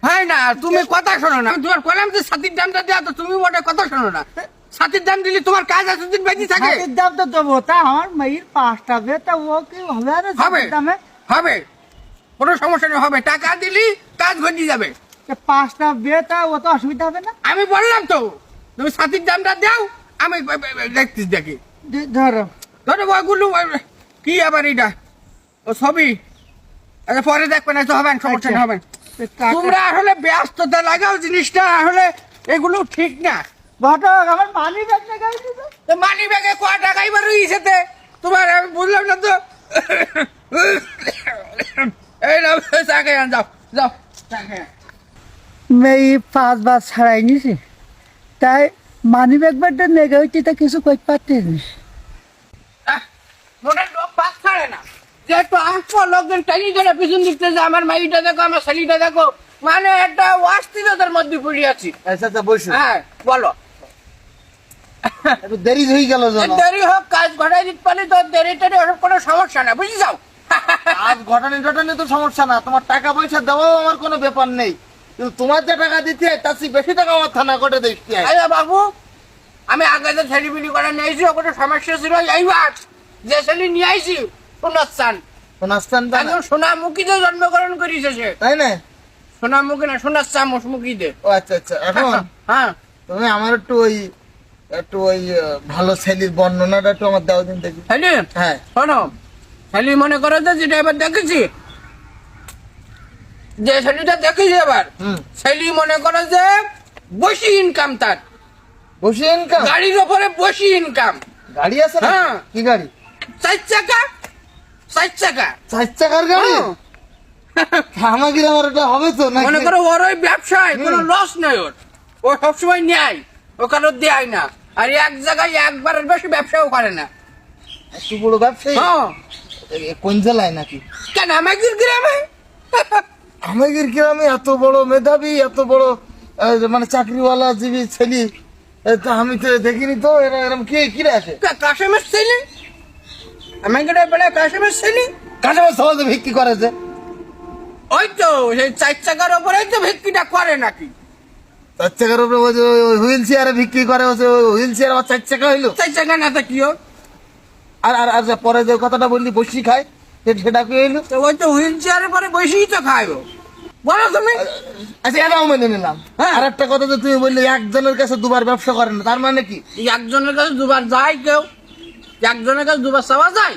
হয় না, তুমি কথা শোনো না। তোমার কলাম যে ছাতির দামটা দেওয়া, তো তুমি ওটা কথা শোনো না। ছাতির দাম দিলে তোমার কাজ এতদিন বেঁচে থাকে। ছাতির দাম তো দেবো, তা আমার মেয়ের 5টা বিয়ে, তা ও কি হবে? আরে হবে ছাতির দামে হবে, কোনো সমস্যা নেই, হবে। টাকা দিলি কাজ ঘটে যাবে। 5টা বিয়ে, তা ও তো অসুবিধা হবে না। আমি বললাম তো, তুমি ছাতির দামটা দাও, আমি দেখতেছি। দেখি ধরো ধরো ওইগুলো কি আবার এটা ও ছবি, আচ্ছা পরে দেখবে না তো, হবে না, সমস্যা নেই, হবে না। তোমরা আসলে ব্যস্ততা লাগাও জিনিসটা, আসলে এগুলো ঠিক না। ঘটক, আমার মানি ব্যাগ লাগাই দিবে। তো মানি ব্যাগে ক টাকাই বার হয়েছে তোমার, আমি বুঝলাম না তো। এই না, চা খেয়ে আন, যাও যাও, চা খেয়ে আন। মেয়ে 5 বার ছাড়াই নিছি, তাই মানি ব্যাগ ব্যাগটা নেগে হইতে তা কিছু কই পারতেছিস। মনে লোক পাক ছাড়ে না, যে একটু আসবো লোকজন টাইনি ধরে পিছন দিকতে, যে আমার মাইটা দেখো, আমার ছেলেটা দেখো, মানে একটা অস্থিরতার মধ্যে পড়ে আছি। আচ্ছা বসো। হ্যাঁ বলো। একটু দেরি হয়ে গেল জানো। দেরি হোক, কাজ ঘটাই দিতে পারলে তো দেরি টেরি ওসব কোনো সমস্যা না, বুঝে যাও। আজ ঘটানি তো সমস্যা না, তোমার টাকা পয়সা দেওয়াও আমার কোনো ব্যাপার নেই, কিন্তু তোমার যে টাকা দিতে হয় তার চেয়ে বেশি টাকা আমার থানা করে দেখতে হয়। আরে বাবু, আমি আগে যে ছেলেপিলি করে নিয়েছি, কোনো সমস্যা ছিল এইবার যে ছেলে নিয়ে আইছি সোনাস্থান, একদম সোনামুখীতে জন্মগ্রহণ করেছে সে। তাই না? সোনামুখী না, সোনার চামচ মুখীতে। ও আচ্ছা, এখন হ্যাঁ, তুমি আমার একটু ওই ভালো ছেলের বর্ণনাটা একটু আমার দাও দিন দেখি। ছেলে, হ্যাঁ শোনো, ছেলে মনে করো যে যেটা এবার দেখেছি, যে ছেলেটা দেখেছি এবার, ছেলে মনে করো যে বসি ইনকাম, তার বসে ইনকাম, গাড়ির ওপরে বসি ইনকাম। গাড়ি আছে না? হ্যাঁ। কি গাড়ি? 4 চাকা, 4 চাকা। 4 চাকার গাড়ি? আমাকে আমার এটা হবে তো না? মনে করো ওর ওই ব্যবসায় কোনো লস নাই, ওর ও সবসময় নেয়, ও কারো দেয় না, আর এক জায়গায় একবারের বেশি ব্যবসাও করে না। একটু বড় ব্যবসায়ী? হ্যাঁ। কোন জেলায় নাকি? কেন আমাদের গ্রামে? আমাদের গ্রামে এত বড় মেধাবী, এত বড় মানে চাকরিওয়ালা জীবী ছেলে, তা আমি তো দেখিনি তো। এরা এরকম কিরা আছে? কাশেমের ছেলে, আমাদের বেলা কাশেমের ছেলে। কাঁচামাল সহজে বিক্রি করে যে? ওই তো সেই 4 চাকার ওপরেই তো বিক্রিটা করে নাকি। 4 চাকার উপরে হুইল চেয়ারে বিক্রি করে, হুইল চেয়ার আবার 4 চাকা হইলো। 4 চাকা না তো কি হোক। আর আর আর পরে যে কথাটা বললি বসি খায়, সেটা কি হইলো? তো ওই তো হুইল চেয়ারের পরে বসেই তো খাইবো, বলো তুমি। আচ্ছা, এটাও মেনে নিলাম। হ্যাঁ। আর একটা কথা যে তুমি বললে একজনের কাছে দুবার ব্যবসা করেন না, তার মানে কি? একজনের কাছে দুবার যায় কেউ? একজনের কাছে দুবার চাওয়া যায়?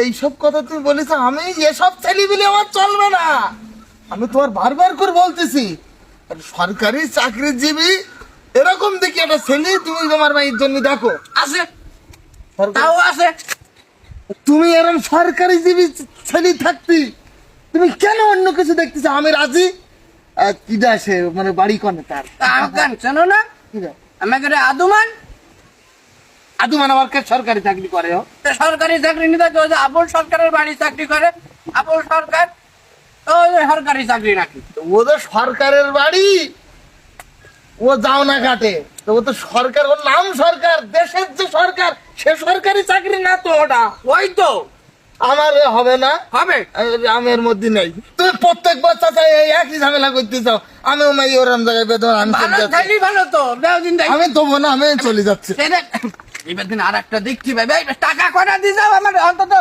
এইসব কথা তুমি বলেছ, আমি এসব ছেলেবিলি আমার চলবে না। আমি তোমার বারবার করে বলতেছি, সরকারি চাকরিজীবী এরকম দেখি একটা ছেলে তুমি তোমার মায়ের জন্য দেখো। আছে, তাও আছে। তুমি এরকম সরকারি জীবী ছেলে থাকতি তুমি কেন অন্য কিছু দেখতেছো? আমি রাজি। কিডা সে, মানে বাড়ি কনে তার? আফগান শোনো না, কিডা? আমাদের আদুমান। আদুমান আবার কে সরকারি চাকরি করে? তো সরকারি চাকরি নিতে কেউ যে আবুল সরকারের বাড়ি চাকরি করে, আবুল সরকার তো সরকারি চাকরি নাকি। ও তো সরকারের বাড়ি, ও যাও না ঘাটে, তো ও তো সরকার, ওর নাম সরকার, দেশের যে সরকার, সে সরকারি চাকরি না তো ওটা। ওই তো আমার হবে না, হবে। আমি এর মধ্যে নেই। তুমি প্রত্যেকবার চাচা এই একই ঝামেলা করতে চাও। আমিও মাই ওরম জায়গায় বেতন, আমি চলে ভালো যাচ্ছি। থাকলি ভালো তো, দেও দিন দেখ। আমি দেবো না, আমি চলে যাচ্ছি। এবার দিন আর একটা দেখছি ভাই, টাকা কয়টা দিয়ে যাও আমার অন্তত।